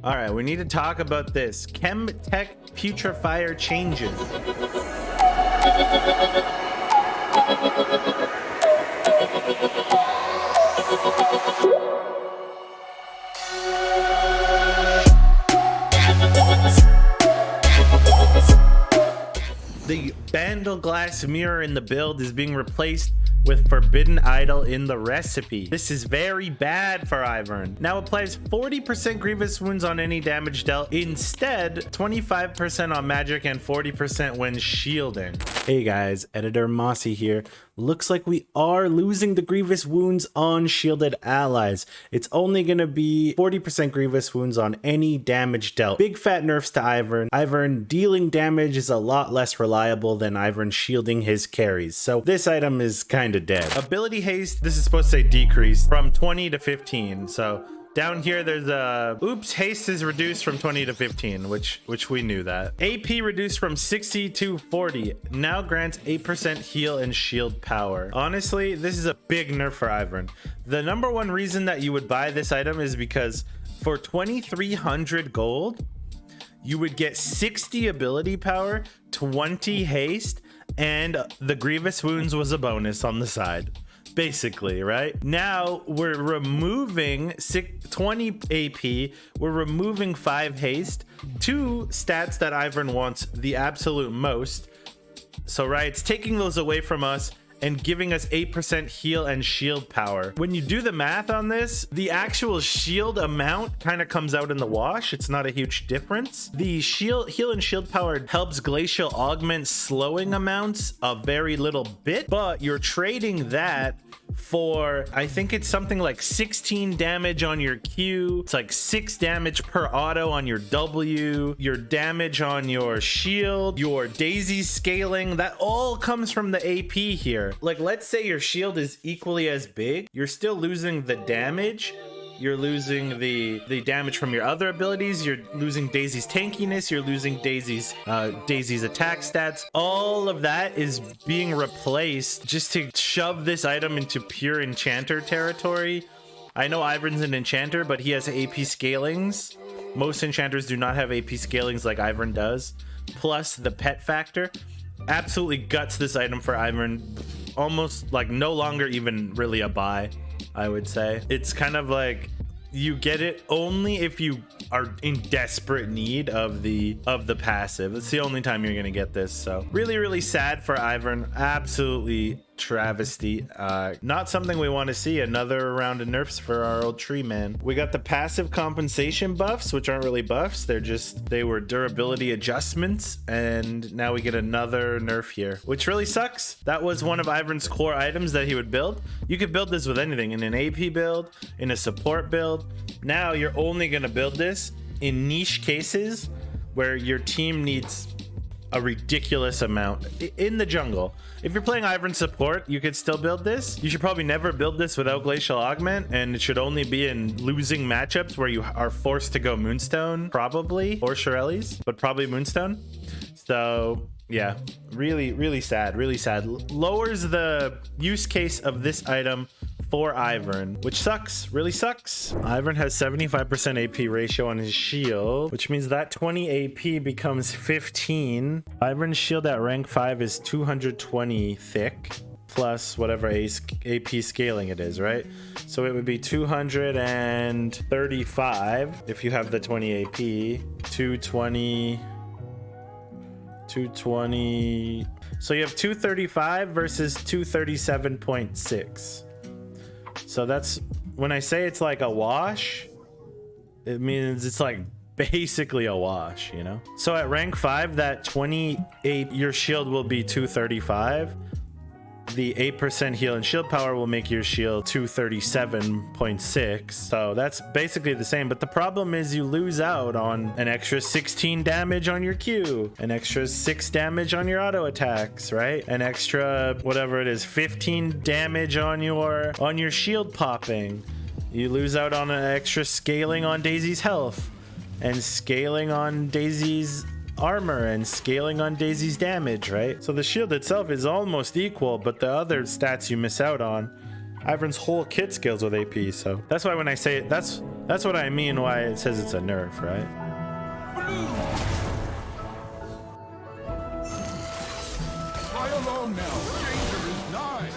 All right, we need to talk about this. Chemtech Putrifier changes. The Bandle glass mirror in the build is being replaced with Forbidden Idol in the recipe. This is very bad for Ivern. Now applies 40% grievous wounds on any damage dealt. Instead, 25% on magic and 40% when shielding. Hey guys, Editor Mossy here. Looks like we are losing the grievous wounds on shielded allies. It's only going to be 40% grievous wounds on any damage dealt. Big fat nerfs to Ivern. Ivern dealing damage is a lot less reliable than Ivern shielding his carries. So this item is kind of dead. Ability haste, this is supposed to say decrease from 20 to 15. So down here, there's a haste is reduced from 20 to 15, which we knew that. AP reduced from 60 to 40. Now grants 8% heal and shield power. Honestly, this is a big nerf for Ivern. The number one reason that you would buy this item is because for 2,300 gold, you would get 60 ability power, 20 haste, and the grievous wounds was a bonus on the side. Basically, right? Now we're removing 20 AP, we're removing 5 haste, 2 stats that Ivern wants the absolute most. So Riot's taking those away from us and giving us 8% heal and shield power. When you do the math on this, the actual shield amount kind of comes out in the wash. It's not a huge difference. The heal and shield power helps Glacial augment slowing amounts a very little bit, but you're trading that for, I think it's something like 16 damage on your Q. It's like 6 damage per auto on your W, your damage on your shield, your daisy scaling. That all comes from the AP here. Like, let's say your shield is equally as big, you're still losing the damage. You're losing the damage from your other abilities. You're losing Daisy's tankiness. You're losing Daisy's attack stats. All of that is being replaced just to shove this item into pure enchanter territory. I know Ivern's an enchanter, but he has AP scalings. Most enchanters do not have AP scalings like Ivern does. Plus the pet factor absolutely guts this item for Ivern. Almost like no longer even really a buy, I would say. It's kind of like you get it only if you are in desperate need of the passive. It's the only time you're gonna get this. So really sad for Ivern. Absolutely travesty. Not something we want to see. Another round of nerfs for our old tree man. We got the passive compensation buffs, which aren't really buffs. They were durability adjustments, and now we get another nerf here, which really sucks. That was one of Ivern's core items that he would build. You could build this with anything, in an AP build, in a support build. Now you're only going to build this in niche cases where your team needs a ridiculous amount in the jungle. If you're playing Ivern support, you could still build this. You should probably never build this without Glacial Augment, and it should only be in losing matchups where you are forced to go Moonstone, probably, or Shirelles, but probably Moonstone. So yeah, really sad. Lowers the use case of this item for Ivern, which sucks, really sucks. Ivern has 75% AP ratio on his shield, which means that 20 AP becomes 15. Ivern's shield at rank 5 is 220 thick, plus whatever AP scaling it is, right? So it would be 235 if you have the 20 AP, 220. So you have 235 versus 237.6. So that's, when I say it's like a wash, it means it's like basically a wash, you know? So at rank 5, that 28, your shield will be 235. The 8% heal and shield power will make your shield 237.6. So that's basically the same. But the problem is you lose out on an extra 16 damage on your Q, an extra 6 damage on your auto attacks, right? An extra, whatever it is, 15 damage on your shield popping. You lose out on an extra scaling on Daisy's health and scaling on Daisy's armor and scaling on Daisy's damage, right? So the shield itself is almost equal, but the other stats you miss out on. Ivern's whole kit scales with AP, so that's why when I say it, that's That's what I mean why it says it's a nerf, right? Fly along now. Danger is nigh.